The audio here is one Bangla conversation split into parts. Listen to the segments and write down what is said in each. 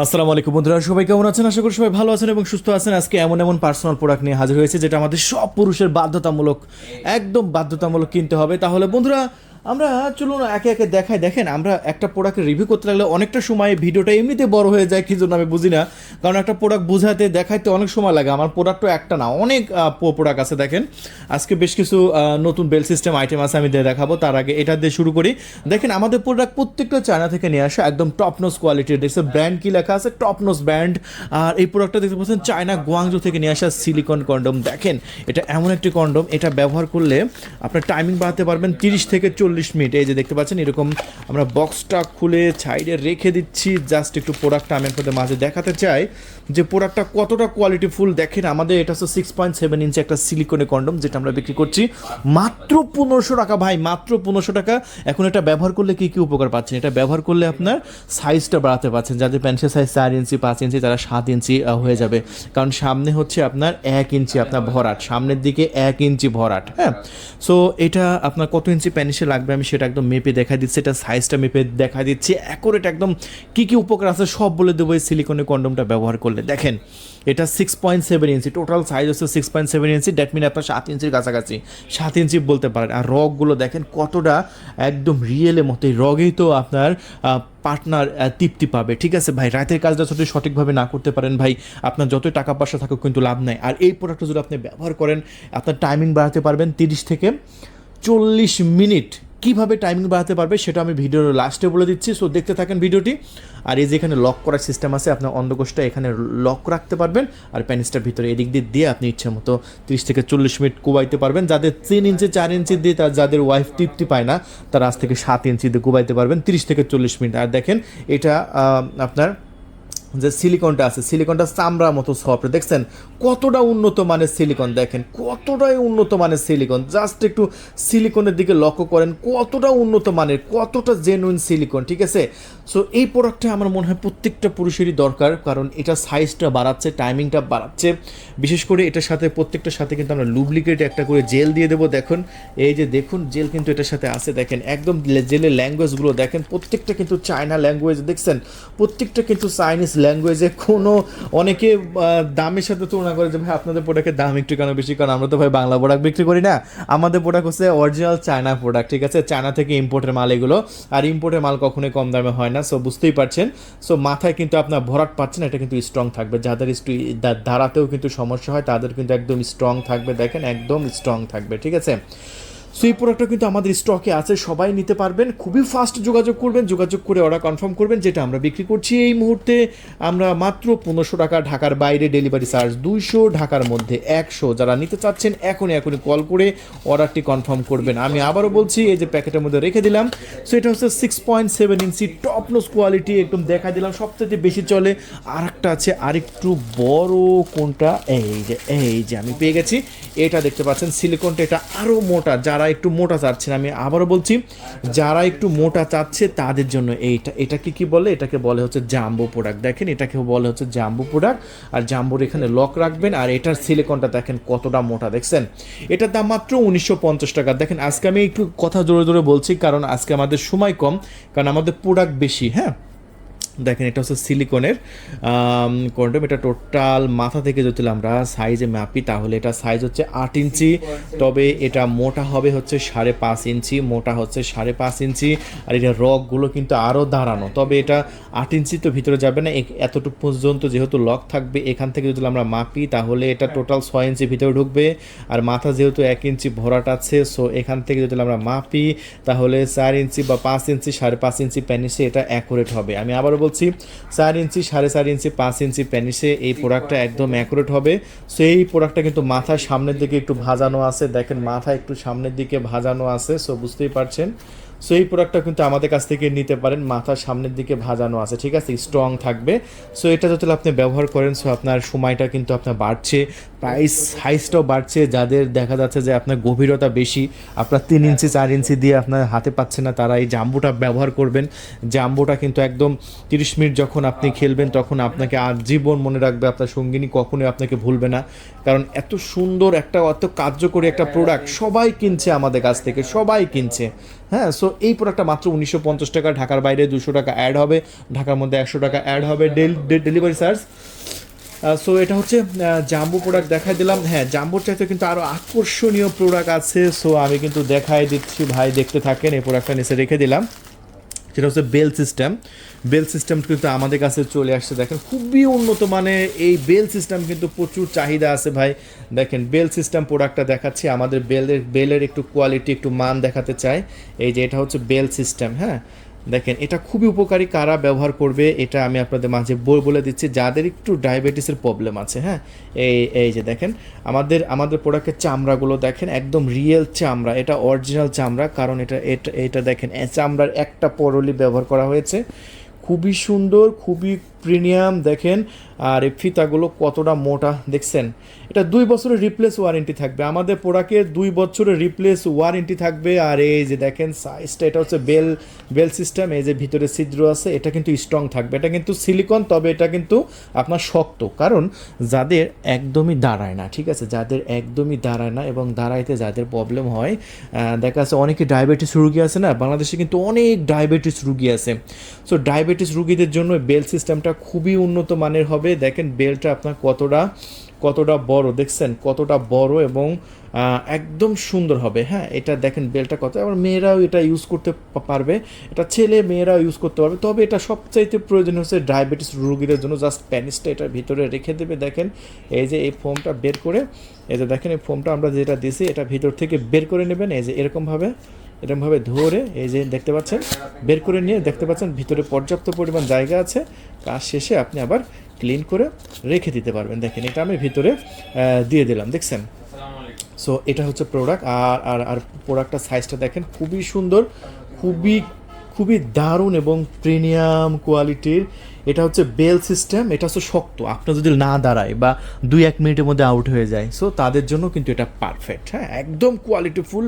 আসসালামু আলাইকুম বন্ধুরা, সবাই কেমন আছেন? আশা করি সবাই ভালো আছেন এবং সুস্থ আছেন। আজকে এমন এমন পার্সোনাল প্রোডাক্ট নিয়ে হাজির হয়েছে যেটা আমাদের সব পুরুষের বাধ্যতামূলক, একদম বাধ্যতামূলক কিনতে হবে। তাহলে বন্ধুরা আমরা চলুন একে একে দেখাই। দেখেন, আমরা একটা প্রোডাক্টের রিভিউ করতে লাগলে অনেকটা সময় ভিডিওটা এমনিতে বড় হয়ে যায়, কি জন্য আমি বুঝি না। কারণ একটা প্রোডাক্ট বোঝাতে দেখাইতে অনেক সময় লাগে। আমার প্রোডাক্টও একটা না, অনেক প্রোডাক্ট আছে। দেখেন, আজকে বেশ কিছু নতুন বেল সিস্টেম আইটেম আছে, আমি দেখাবো। তার আগে এটা দিয়ে শুরু করি। দেখেন, আমাদের প্রোডাক্ট প্রত্যেকটা চায়না থেকে নিয়ে আসা, একদম টপ নোজ কোয়ালিটির। দেখছে ব্র্যান্ড কি লেখা আছে? Top nose brand. আর এই প্রোডাক্টটা দেখতে পাচ্ছেন চায়না গুয়াংজু থেকে নিয়ে আসা সিলিকন কন্ডম। দেখেন, এটা এমন একটি কন্ডম, এটা ব্যবহার করলে আপনার টাইমিং বাড়াতে পারবেন 30 থেকে 40 মিনিট। এই যে দেখতে পাচ্ছেন, এরকম আমরা বক্সটা খুলে সাইডে রেখে দিচ্ছি। জাস্ট একটু প্রোডাক্টটা আমি আপনাদের মাঝে দেখাতে চাই যে প্রোডাক্টটা কতটা কোয়ালিটিফুল। দেখেন, আমাদের এটা হচ্ছে 6.7 ইঞ্চি একটা সিলিকনের কন্ডম, যেটা আমরা বিক্রি করছি মাত্র 1500 টাকা। ভাই, মাত্র 1500 টাকা। এখন এটা ব্যবহার করলে কি কি উপকার পাচ্ছেন? এটা ব্যবহার করলে আপনার সাইজটা বাড়াতে পারছেন। যাদের প্যান্টের সাইজ 4 ইঞ্চি 5 ইঞ্চি, তারা 7 ইঞ্চি হয়ে যাবে। কারণ সামনে হচ্ছে আপনার 1 ইঞ্চি আপনার ভরাট, সামনের দিকে 1 ইঞ্চি ভরাট। হ্যাঁ, সো এটা আপনার কত ইঞ্চি প্যানিসে লাগবে আমি সেটা একদম মেপে দেখা দিচ্ছি। এটা সাইজটা মেপে দেখা দিচ্ছি, অ্যাকুরেট একদম কী কী উপকার আছে সব বলে দেবো এই সিলিকনের কন্ডমটা ব্যবহার করলে। দেখেন, এটা 6.7 ইঞ্চি, টোটাল সাইজ হচ্ছে 6.7 ইঞ্চি। দ্যাট মিন আপনার 7 ইঞ্চির কাছাকাছি, 7 ইঞ্চি বলতে পারেন। আর রগগুলো দেখেন কতটা একদম রিয়েলের মতো। এই রগেই তো আপনার পার্টনার তৃপ্তি পাবে। ঠিক আছে ভাই, রাতের কাজটা যদি সঠিকভাবে না করতে পারেন ভাই, আপনার যতই টাকা পয়সা থাকুক কিন্তু লাভ নাই। আর এই প্রোডাক্টটা যদি আপনি ব্যবহার করেন, আপনার টাইমিং বাড়াতে পারবেন 30 থেকে 40 মিনিট। কীভাবে টাইমিং বাড়াতে পারবে সেটা আমি ভিডিওর লাস্টে বলে দিচ্ছি। সো দেখতে থাকেন ভিডিওটি। আর এই যে এখানে লক করার সিস্টেম আছে, আপনার অন্ধকোষটা এখানে লক রাখতে পারবেন। আর প্যানিসটার ভিতরে এদিক দিয়ে আপনি ইচ্ছে মতো 30 থেকে 40 মিনিট কুবাইতে পারবেন। যাদের 3 ইঞ্চি 4 ইঞ্চি দিয়ে যাদের ওয়াইফ তৃপ্তি পায় না, তারা আজ থেকে 7 ইঞ্চি দিয়ে কুবাইতে পারবেন 30 থেকে 40 মিনিট। আর দেখেন, এটা আপনার যে সিলিকনটা আছে, সিলিকনটা চামড়ার মতো সফট। দেখছেন কতটা উন্নত মানের সিলিকন, দেখেন কতটাই উন্নত মানের সিলিকন। জাস্ট একটু সিলিকনের দিকে লক্ষ্য করেন, কতটা উন্নত মানের, কতটা জেনুইন সিলিকন। ঠিক আছে, সো এই প্রোডাক্টটা আমার মনে হয় প্রত্যেকটা পুরুষেরই দরকার, কারণ এটা সাইজটা বাড়াচ্ছে, টাইমিংটা বাড়াচ্ছে। বিশেষ করে এটার সাথে প্রত্যেকটার সাথে কিন্তু আমরা লুব্রিকেট একটা করে জেল দিয়ে দেবো। দেখুন, এই যে দেখুন জেল কিন্তু এটার সাথে আছে। দেখেন একদম জেলের ল্যাঙ্গুয়েজগুলো দেখেন, প্রত্যেকটা কিন্তু চায়না ল্যাঙ্গুয়েজ। দেখছেন প্রত্যেকটা কিন্তু চাইনিজ ল্যাঙ্গুয়েজে। কোনো অনেকে দামের সাথে তুলনা করে যে ভাই আপনাদের প্রোডাক্টের দাম একটু কেন বেশি, কারণ আমরা তো ভাই বাংলা প্রোডাক্ট বিক্রি করি না। আমাদের প্রোডাক্ট হচ্ছে অরিজিনাল চায়না প্রোডাক্ট। ঠিক আছে, চায়না থেকে ইম্পোর্টের মাল এগুলো। আর ইম্পোর্টের মাল কখনোই কম দামে হয় না। সো বুঝতেই পারছেন। সো মাথায় কিন্তু আপনার ভরাট পাচ্ছেন, এটা কিন্তু স্ট্রং থাকবে। যাদের দাঁড়াতেও কিন্তু সমস্যা হয় তাদের কিন্তু একদম স্ট্রং থাকবে। দেখেন একদম স্ট্রং থাকবে। ঠিক আছে, সো এই প্রোডাক্টটা কিন্তু আমাদের স্টকে আছে, সবাই নিতে পারবেন। খুবই ফাস্ট যোগাযোগ করবেন, যোগাযোগ করে অর্ডার কনফার্ম করবেন। যেটা আমরা বিক্রি করছি এই মুহূর্তে আমরা মাত্র 1500 টাকা। ঢাকার বাইরে ডেলিভারি চার্জ 200, ঢাকার মধ্যে 100। যারা নিতে চাচ্ছেন এখনই কল করে অর্ডারটি কনফার্ম করবেন। আমি আবারও বলছি, এই যে প্যাকেটের মধ্যে রেখে দিলাম। সো এটা হচ্ছে 6.7 ইঞ্চি টপ নোজ কোয়ালিটি, একদম দেখা দিলাম। সবথেকে বেশি চলে আর একটা আছে, আরেকটু বড়। কোনটা? এই যে আমি পেয়ে গেছি। এটা দেখতে পাচ্ছেন সিলিকনটা, এটা আরও মোটা। যারা একটু মোটা চাচ্ছেন, আমি আবারও বলছি, যারা একটু মোটা চাচ্ছে তাদের জন্য এটাকে কি বলে? এটাকে বলে হচ্ছে জাম্বো প্রোডাক্ট। দেখেন, এটাকে বলে হচ্ছে জাম্বো প্রোডাক্ট। আর জাম্বোর এখানে লক রাখবেন। আর এটার সিলিকনটা দেখেন কতটা মোটা। দেখছেন, এটার দাম মাত্র 1950 টাকা। দেখেন, আজকে আমি একটু কথা জোরে জোরে বলছি, কারণ আজকে আমাদের সময় কম, কারণ আমাদের প্রোডাক্ট বেশি। হ্যাঁ, দেখেন এটা হচ্ছে সিলিকনের কন্ডম। এটা টোটাল মাথা থেকে যদি আমরা সাইজে মাপি তাহলে এটা সাইজ হচ্ছে 8 ইঞ্চি। তবে এটা মোটা হবে হচ্ছে 5.5 ইঞ্চি, মোটা হচ্ছে 5.5 ইঞ্চি। আর এটা রগগুলো কিন্তু আরও দাঁড়ানো। তবে এটা 8 ইঞ্চি তো ভিতরে যাবে না, এতটুকু পর্যন্ত যেহেতু লক থাকবে। এখান থেকে যদি আমরা মাপি তাহলে এটা টোটাল 6 ইঞ্চি ভিতরে ঢুকবে। আর মাথা যেহেতু 1 ইঞ্চি ভরাট আছে, সো এখান থেকে যদি আমরা মাপি তাহলে 4 ইঞ্চি বা 5 ইঞ্চি 5.5 ইঞ্চি প্যানিসে এটা অ্যাকুরেট হবে। আমি আবারও বলছি, 4 ইঞ্চি 4.5 ইঞ্চি 5 ইঞ্চি প্যানিসে এই প্রোডাক্টটা একদম অ্যাকুরেট হবে। সো এই প্রোডাক্টটা কিন্তু মাথার সামনের দিকে একটু ভাজানো আছে। দেখেন মাথা একটু সামনের দিকে ভাজানো আছে। সো বুঝতেই পারছেন। সো এই প্রোডাক্টটা কিন্তু আমাদের কাছ থেকে নিতে পারেন, মাথার সামনের দিকে ভাজানো আছে। ঠিক আছে, স্ট্রং থাকবে। সো এটা যদি আপনি ব্যবহার করেন, সো আপনার সময়টা কিন্তু আপনার বাড়ছে প্রাইস সাইজটাও বাড়ছে, যাদের দেখা যাচ্ছে যে আপনার গভীরতা বেশি, আপনার 3 ইঞ্চি 4 ইঞ্চি দিয়ে আপনার হাতে পাচ্ছে না, তারা এই জাম্বোটা ব্যবহার করবেন। জাম্বোটা কিন্তু একদম 30 মিনিট যখন আপনি খেলবেন তখন আপনাকে আজীবন মনে রাখবে, আপনার সঙ্গিনী কখনোই আপনাকে ভুলবে না। কারণ এত সুন্দর একটা, এত কার্যকরী একটা প্রোডাক্ট সবাই কিনছে আমাদের কাছ থেকে, সবাই কিনছে। হ্যাঁ, সো এই প্রোডাক্টটা মাত্র 1950 টাকা, ঢাকার বাইরে 200 টাকা অ্যাড হবে, ঢাকার মধ্যে 100 টাকা অ্যাড হবে ডেলিভারি চার্জ। সো এটা হচ্ছে জাম্বো প্রোডাক্ট দেখাই দিলাম। হ্যাঁ, জাম্বোর চাইতে কিন্তু আরও আকর্ষণীয় প্রোডাক্ট আছে, সো আমি কিন্তু দেখাই দিচ্ছি ভাই, দেখতে থাকেন। এই প্রোডাক্টটা নিচে রেখে দিলাম, সেটা হচ্ছে বেল সিস্টেম। বেল সিস্টেম কিন্তু আমাদের কাছে চলে আসছে, দেখেন খুবই উন্নত মানের এই বেল সিস্টেম, কিন্তু প্রচুর চাহিদা আছে ভাই। দেখেন বেল সিস্টেম প্রোডাক্টটা দেখাচ্ছি, আমাদের বেলের একটু কোয়ালিটি, একটু মান দেখাতে চাই। এই যে এটা হচ্ছে বেল সিস্টেম। হ্যাঁ, দেখেন এটা খুবই উপকারী, কারা ব্যবহার করবে এটা আমি আপনাদের মাঝে বলে দিচ্ছি, যাদের একটু ডায়াবেটিসের প্রবলেম আছে। হ্যাঁ, এই যে দেখেন আমাদের প্রোডাক্টের চামড়াগুলো দেখেন, একদম রিয়েল চামড়া, এটা অরিজিনাল চামড়া, কারণ এটা দেখেন চামড়ার একটা পরলি ব্যবহার করা হয়েছে, খুবই সুন্দর, খুবই প্রিমিয়াম। দেখেন আর এই ফিতাগুলো কতটা মোটা দেখছেন। এটা 2 বছরের রিপ্লেস ওয়ারেন্টি থাকবে, আমাদের প্রোডাক্টের 2 বছরের রিপ্লেস ওয়ারেন্টি থাকবে। আর এই যে দেখেন সাইজটা, এটা হচ্ছে বেল সিস্টেম, এই যে ভিতরে ছিদ্র আছে, এটা কিন্তু স্ট্রং থাকবে, এটা কিন্তু সিলিকন, তবে এটা কিন্তু আপনার শক্ত, কারণ যাদের একদমই দাঁড়ায় না, ঠিক আছে, যাদের একদমই দাঁড়ায় না এবং দাঁড়াইতে যাদের প্রবলেম হয়, দেখা যাচ্ছে অনেকে ডায়াবেটিস রুগী আছে না, বাংলাদেশে কিন্তু অনেক ডায়াবেটিস রুগী আছে। সো ডায়াবেটিস রুগীদের জন্য বেল সিস্টেমটা খুবই উন্নত মানের হবে। দেখেন বেলটা আপনার কতটা বড়, দেখছেন কতটা বড় এবং একদম সুন্দর হবে। হ্যাঁ, এটা দেখেন বেলটা কত, আবার মেয়েরাও এটা ইউজ করতে পারবে, এটা ছেলে মেয়েরাও ইউজ করতে পারবে। তবে এটা সবচাইতে প্রয়োজন হচ্ছে ডায়াবেটিস রোগীদের জন্য। জাস্ট প্যানিসটা এটার ভিতরে রেখে দেবে, দেখেন এই যে এই ফোমটা বের করে, এই যে দেখেন এই ফোমটা আমরা যেটা দিয়েছি এটা ভিতর থেকে বের করে নেবেন, এই যে এরকমভাবে ধরে, এই যে দেখতে পাচ্ছেন বের করে নিয়ে, দেখতে পাচ্ছেন ভিতরে পর্যাপ্ত পরিমাণ জায়গা আছে, কাজ শেষে আপনি আবার ক্লিন করে রেখে দিতে পারবেন। দেখেন এটা আমি ভিতরে দিয়ে দিলাম, দেখছেন। সো এটা হচ্ছে প্রোডাক্ট। আর প্রোডাক্টটার সাইজটা দেখেন খুবই সুন্দর, খুবই দারুণ এবং প্রিমিয়াম কোয়ালিটির। এটা হচ্ছে বেল সিস্টেম, এটা হচ্ছে শক্ত, আপনার যদি না দাঁড়ায় বা 2-1 মিনিটের মধ্যে আউট হয়ে যায়, সো তাদের জন্য কিন্তু এটা পারফেক্ট। হ্যাঁ, একদম কোয়ালিটিফুল।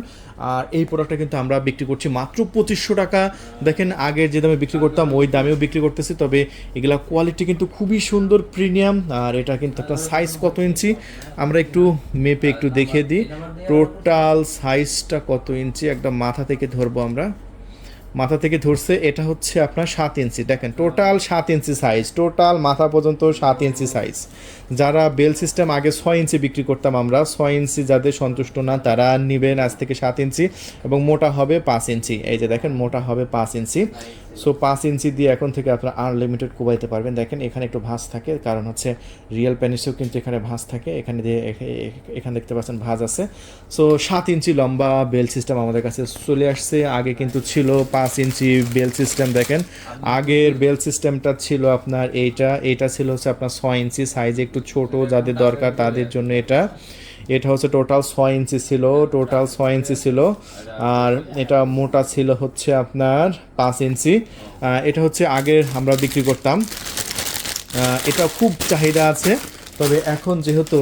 আর এই প্রোডাক্টটা কিন্তু আমরা বিক্রি করছি মাত্র 2500 টাকা। দেখেন আগের যে দামে বিক্রি করতাম ওই দামেও বিক্রি করতেছি, তবে এগুলা কোয়ালিটি কিন্তু খুবই সুন্দর, প্রিমিয়াম। আর এটা কিন্তু একটা সাইজ কত ইঞ্চি আমরা একটু মেপে একটু দেখিয়ে দিই, টোটাল সাইজটা কত ইঞ্চি, একদম মাথা থেকে ধরবো আমরা, মাথা থেকে ধরছে, এটা হচ্ছে আপনার 7 ইঞ্চি। দেখেন টোটাল 7 ইঞ্চি সাইজ, টোটাল মাথা পর্যন্ত 7 ইঞ্চি সাইজ। যারা বেল সিস্টেম আগে 6 ইঞ্চি বিক্রি করতাম আমরা, 6 ইঞ্চি যাদের সন্তুষ্ট না তারা নেবেন আজ থেকে 7 ইঞ্চি, এবং মোটা হবে 5 ইঞ্চি। এই যে দেখেন মোটা হবে 5 ইঞ্চি। সো 5 ইঞ্চি দিয়ে এখন থেকে আপনারা আনলিমিটেড কোবাইতে পারবেন। দেখেন এখানে একটু ভাঁজ থাকে, কারণ হচ্ছে রিয়েল প্যানিসেও কিন্তু এখানে ভাঁজ থাকে, এখানে দিয়ে এখানে দেখতে পাচ্ছেন ভাঁজ আছে। সো 7 ইঞ্চি লম্বা বেল সিস্টেম আমাদের কাছে চলে আসছে। আগে কিন্তু ছিল 5 ইঞ্চি বেল সিস্টেম। দেখেন আগের বেল সিস্টেমটা ছিল আপনার এইটা ছিল হচ্ছে আপনার 6 ইঞ্চি, সাইজে একটু ছোট, যাদের দরকার তাদের জন্য এটা হচ্ছে টোটাল 6 ইঞ্চি ছিল। আর এটা মোটা ছিল হচ্ছে আপনার 5 ইঞ্চি। এটা হচ্ছে আগের আমরা বিক্রি করতাম, এটা খুব চাহিদা আছে। তবে এখন যেহেতু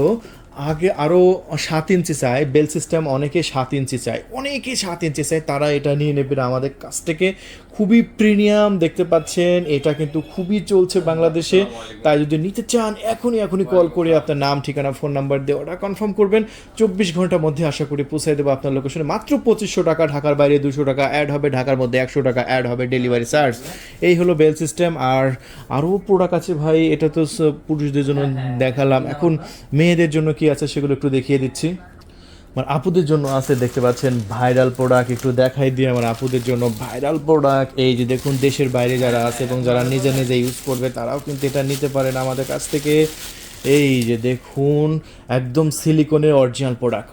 আগে আরও 7 ইঞ্চি চাই বেল সিস্টেম, অনেকে 7 ইঞ্চি চায়, তারা এটা নিয়ে নেবেন আমাদের কাছ থেকে। খুবই প্রিমিয়াম, দেখতে পাচ্ছেন এটা কিন্তু খুবই চলছে বাংলাদেশে। তাই যদি নিতে চান এখনই কল করে আপনার নাম, ঠিকানা, ফোন নাম্বার দিয়ে অর্ডার কনফার্ম করবেন। 24 ঘন্টার মধ্যে আশা করি পৌঁছে দেবো আপনার লোকেশনে। মাত্র 2500 টাকা, ঢাকার বাইরে 200 টাকা অ্যাড হবে, ঢাকার মধ্যে 100 টাকা অ্যাড হবে ডেলিভারি চার্জ। এই হলো বেল সিস্টেম। আর আরও প্রোডাক্ট আছে ভাই, এটা তো পুরুষদের জন্য দেখালাম, এখন মেয়েদের জন্য কি আছে সেগুলো একটু দেখিয়ে দিচ্ছি। আমার আপুদের জন্য আছে, দেখতে পাচ্ছেন ভাইরাল প্রোডাক্ট, একটু দেখাই দিয়ে আমার আপুদের জন্য ভাইরাল প্রোডাক্ট। এই যে দেখুন, দেশের বাইরে যারা আছে এবং যারা নিজে ইউজ করবে তারাও কিন্তু এটা নিতে পারেন আমাদের কাছ থেকে। এই যে দেখুন, একদম সিলিকনের অরিজিনাল প্রোডাক্ট,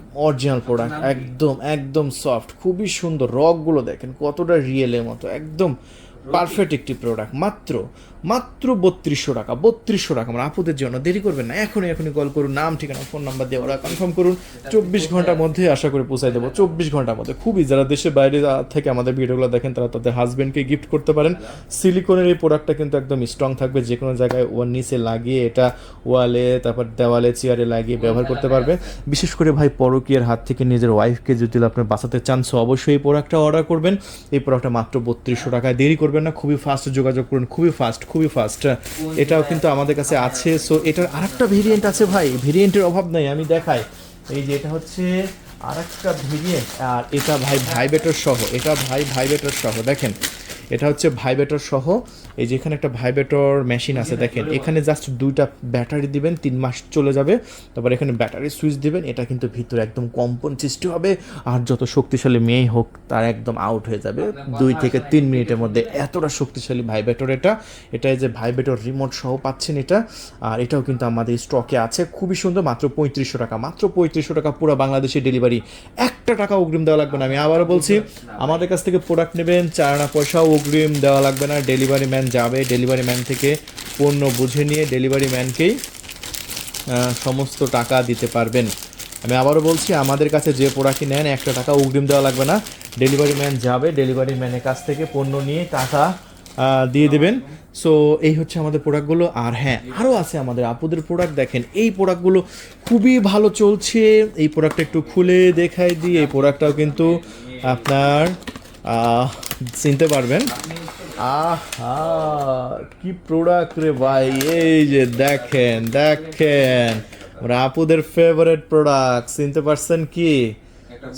একদম সফট, খুবই সুন্দর। রকগুলো দেখেন কতটা রিয়েলের মতো, একদম পারফেক্ট একটি প্রোডাক্ট। মাত্র মাত্র 3200 টাকা, 3200 টাকা আমার আপুদের জন্য। দেরি করবেন না, এখনই কল করুন, নাম ঠিকানা ফোন নাম্বার দিয়ে ওরা কনফার্ম করুন। 24 ঘন্টার মধ্যে আশা করে পৌঁছাই দেবো, 24 ঘন্টার মধ্যে। খুবই যারা দেশের বাইরে থেকে আমাদের ভিডিওগুলো দেখেন তারা তাদের হাজব্যান্ডকে গিফট করতে পারেন। সিলিকনের এই প্রোডাক্টটা কিন্তু একদম স্ট্রং থাকবে, যে কোনো জায়গায় ওয়ার নিচে লাগিয়ে এটা ওয়ালে, তারপর দেওয়ালে, চেয়ারে লাগিয়ে ব্যবহার করতে পারবে। বিশেষ করে ভাই পরকীয়ার হাত থেকে নিজের ওয়াইফকে যদি আপনি বাঁচাতে চান, সো অবশ্যই এই প্রোডাক্টটা অর্ডার করবেন। এই প্রোডাক্টটা মাত্র 3200 টাকায়। দেরি করবেন না, খুবই ফাস্ট যোগাযোগ করুন, খুবই ফাস্ট। এটাও কিন্তু আমাদের কাছে আছে। সো এটার আরেকটা ভেরিয়েন্ট আছে ভাই, ভেরিয়েন্টের অভাব নাই, আমি দেখাই। এই যে এটা হচ্ছে আরেকটা ভেরিয়েন্ট, আর এটা ভাই ভাইব্রেটর সহ, এটা ভাই ভাইব্রেটর সহ দেখেন। এটা হচ্ছে ভাইব্রেটর সহ, এই যে এখানে একটা ভাইব্রেটর মেশিন আছে দেখেন। এখানে জাস্ট 2টা ব্যাটারি দিবেন, 3 মাস চলে যাবে। তারপর এখানে ব্যাটারি সুইচ দিবেন, এটা কিন্তু ভিতরে একদম কম্পন সৃষ্টি হবে। আর যত শক্তিশালী মেয়ে হোক তার একদম আউট হয়ে যাবে 2 থেকে 3 মিনিটের মধ্যে। এতটা শক্তিশালী ভাইব্রেটর এটা। এটা এই যে ভাইব্রেটর রিমোট সহ পাচ্ছেন এটা। আর এটাও কিন্তু আমাদের স্টকে আছে, খুবই সুন্দর। মাত্র 3500 টাকা, মাত্র 3500 টাকা, পুরো বাংলাদেশে ডেলিভারি। 1 টাকা অগ্রিম দেওয়া লাগবে না। আমি আবারও বলছি, আমাদের কাছ থেকে প্রোডাক্ট নেবেন, 4 আনা পয়সাও অগ্রিম দেওয়া লাগবে না। ডেলিভারি ম্যান যাবে, ডেলিভারি ম্যান থেকে পণ্য বুঝে নিয়ে ডেলিভারি ম্যানকেই সমস্ত টাকা দিতে পারবেন। আমি আবারও বলছি, আমাদের কাছে যে প্রোডাক্টই নেন 1 টাকা অগ্রিম দেওয়া লাগবে না। ডেলিভারি ম্যান যাবে, ডেলিভারি ম্যানের কাছ থেকে পণ্য নিয়ে টাকা দিয়ে দেবেন। সো এই হচ্ছে আমাদের প্রোডাক্টগুলো। আর হ্যাঁ, আরও আছে আমাদের আপুদের প্রোডাক্ট। দেখেন এই প্রোডাক্টগুলো খুবই ভালো চলছে। এই প্রোডাক্টটা একটু খুলে দেখাই দিই। এই প্রোডাক্টটাও কিন্তু আপনার চিনতে পারবেন। আহা, কি প্রোডাক্ট রে ভাই! এই যে দেখেন আমরা আপুদের ফেভারিট প্রোডাক্ট, চিনতে পারছেন কি?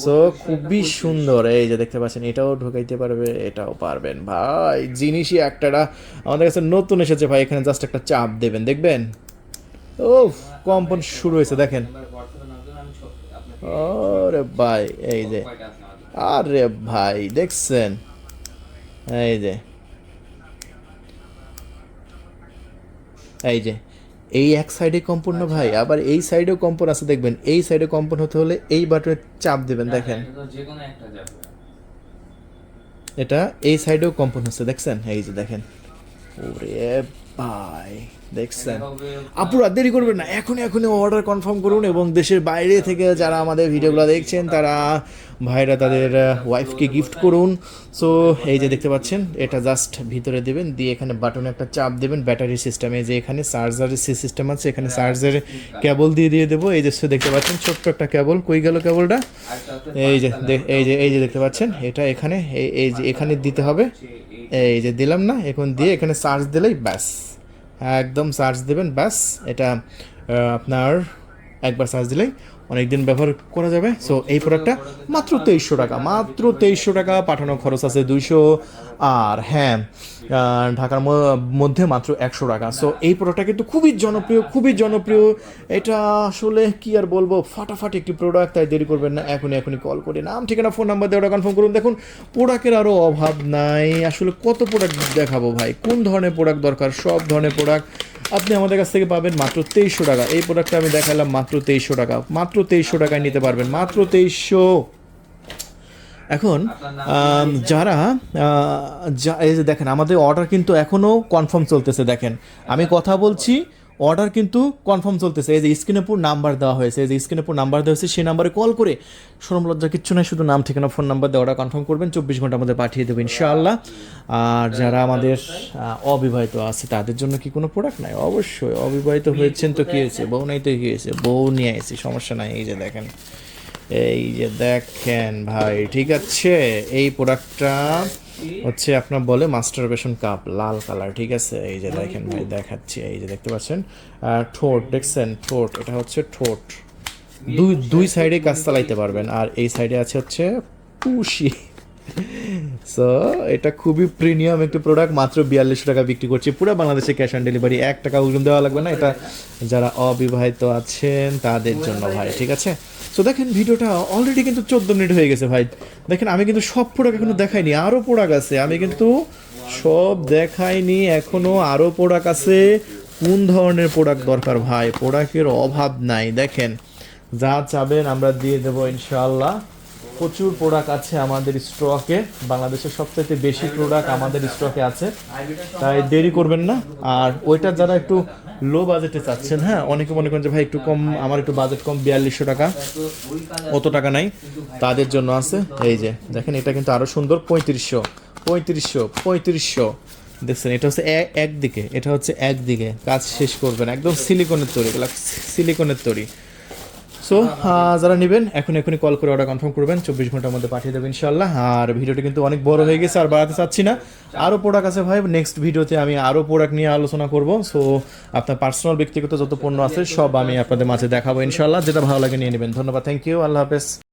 সো খুবই সুন্দর। এই যে দেখতে পাচ্ছেন, এটাও ঢোকাইতে পারবে, এটাও পারবেন ভাই। জিনিসই একটা আমাদের কাছে নতুন এসেছে ভাই। এখানে জাস্ট একটা চাপ দেবেন, দেখবেন ও কম্পন শুরু হয়েছে দেখেন। আরে ভাই এই যে, আরে ভাই দেখছেন, এই যে এই এক সাইডে কম্পন না ভাই, আবার এই সাইডেও কম্পন আছে দেখবেন। এই সাইডে কম্পন হতে হলে এই বাটনে চাপ দেবেন, দেখেন এটা এই সাইডেও কম্পন হচ্ছে, দেখছেন? এই যে দেখেন, ওরে ভাই দেখছেন। আপুরা দেরি করবেন না, এখনই অর্ডার কনফার্ম করুন। এবং দেশের বাইরে থেকে যারা আমাদের ভিডিওগুলো দেখছেন তারা ভাইরা তাদের ওয়াইফকে গিফট করুন। সো এই যে দেখতে পাচ্ছেন, এটা জাস্ট ভিতরে দেবেন, দিয়ে এখানে বাটনে একটা চাপ দেবেন। ব্যাটারি সিস্টেমে যে এখানে চার্জারের সিস্টেম আছে, এখানে চার্জারের কেবল দিয়ে দেবো। এই যে দেখতে পাচ্ছেন ছোট্ট একটা কেবল, কই গেল কেবলটা? এই যে দেখতে পাচ্ছেন, এটা এখানে এই যে এখানে দিতে হবে। এই যে দিলাম না, এখন দিয়ে এখানে চার্জ দিলেই ব্যাস, একদম চার্জ দেবেন ব্যাস। এটা আপনার একবার চার্জ দিলেই অনেকদিন ব্যবহার করা যাবে। সো এই প্রোডাক্টটা মাত্র 2300 টাকা, মাত্র 2300 টাকা। পাঠানো খরচ আছে 200। আর হ্যাঁ, ঢাকার মধ্যে মাত্র 100 টাকা। সো এই প্রোডাক্টটা কিন্তু খুবই জনপ্রিয়। এটা আসলে কি আর বলবো, ফাটাফাটি একটি প্রোডাক্ট। তাই দেরি করবেন না, এখনই কল করে নাম ঠিকানা ফোন নাম্বার দিয়ে ওটা কনফার্ম করুন। দেখুন প্রোডাক্টের আরও অভাব নাই। আসলে কত প্রোডাক্ট দেখাবো ভাই, কোন ধরনের প্রোডাক্ট দরকার, সব ধরনের প্রোডাক্ট আপনি আমাদের কাছ থেকে পাবেন মাত্র 2300 টাকা। এই প্রোডাক্টটা আমি দেখালাম মাত্র 2300 টাকা, মাত্র 2300 টাকায় নিতে পারবেন, মাত্র 2300। এখন যারা এই যে দেখেন, আমাদের অর্ডার কিন্তু এখনও কনফার্ম চলতেছে। দেখেন আমি কথা বলছি, অর্ডার কিন্তু কনফার্ম চলতেছে। এই যে স্ক্রিনে পুরো নাম্বার দেওয়া হয়েছে, সেই নাম্বারে কল করে, শরম লজ্জা কিচ্ছু নাই, শুধু নাম ঠিকানা ফোন নাম্বার দিয়ে অর্ডার কনফার্ম করবেন, 24 ঘন্টার মধ্যে পাঠিয়ে দেবো ইনশাআল্লাহ। আর যারা আমাদের অবিবাহিত আছে তাদের জন্য কি কোনো প্রোডাক্ট নাই? অবশ্যই। অবিবাহিত হয়েছেন তো কী হয়েছে, বউ নাই তো কী হয়েছে, বউ নিয়ে আসি, সমস্যা নাই। এই যে দেখেন ভাই, ঠিক আছে। এই প্রোডাক্টটা হচ্ছে আপনার বলে মাস্টারবেশন কাপ, লাল কালার, ঠিক আছে? এই যে দেখেন ভাই, দেখাচ্ছি। এই যে দেখতে পাচ্ছেন ঠোঁট, দেখছেন ঠোঁট, এটা হচ্ছে ঠোঁট। দুই সাইডে কাজ চালাইতে পারবেন। আর এই সাইডে আছে হচ্ছে পুশি। সো এটা খুবই প্রিমিয়াম একটি প্রোডাক্ট, মাত্র 4200 টাকা বিক্রি করছি। পুরো বাংলাদেশে ক্যাশ অন ডেলিভারি, 1 টাকা অগ্রিম দেওয়া লাগবে না। এটা যারা অবিবাহিত আছেন তাদের জন্য ভাই, ঠিক আছে? সো দেখেন ভিডিওটা অলরেডি কিন্তু 14 মিনিট হয়ে গেছে ভাই। দেখেন আমি কিন্তু সব প্রোডাক্ট এখনো দেখাইনি, আরও প্রোডাক্ট আছে। আমি কিন্তু সব দেখাইনি, এখনো আরও প্রোডাক্ট আছে। কোন ধরনের প্রোডাক্ট দরকার ভাই, প্রোডাক্টের অভাব নাই। দেখেন যা চাবেন আমরা দিয়ে দেবো ইনশাআল্লাহ। প্রচুর প্রোডাক্ট আছে আমাদের স্টকে, বাংলাদেশের সবচাইতে বেশি প্রোডাক্ট আমাদের স্টকে আছে, তাই দেরি করবেন না। আর ওইটা যারা একটু লো বাজেটে চাচ্ছেন, হ্যাঁ অনেকে মনে করেন যে ভাই একটু কম, আমার একটু বাজেট কম, 4200 টাকা, অত টাকা নাই, তাদের জন্য আছে এই যে দেখেন, এটা কিন্তু আরো সুন্দর, 3500 দেখছেন, এটা হচ্ছে একদিকে, এটা হচ্ছে একদিকে কাজ শেষ করবেন, একদম সিলিকনের তৈরি, এগুলো সিলিকনের তৈরি। সো যারা নেবেন এখনই কল করে অর্ডার কনফার্ম করবেন, 24 ঘন্টার মধ্যে পাঠিয়ে দেবেন ইনশাল্লাহ। আর ভিডিওটি কিন্তু অনেক বড় হয়ে গেছে, আর বাড়াতে চাচ্ছি না, আরও প্রোডাক্ট আছে ভাই, নেক্সট ভিডিওতে আমি আরও প্রোডাক্ট নিয়ে আলোচনা করব। সো আপনার পার্সোনাল ব্যক্তিগত যত পণ্য আছে সব আমি আপনাদের মাঝে দেখাবো ইনশাল্লাহ, যেটা ভালো লাগে নিয়ে নেবেন। ধন্যবাদ, থ্যাংক ইউ, আল্লাহ হাফেজ।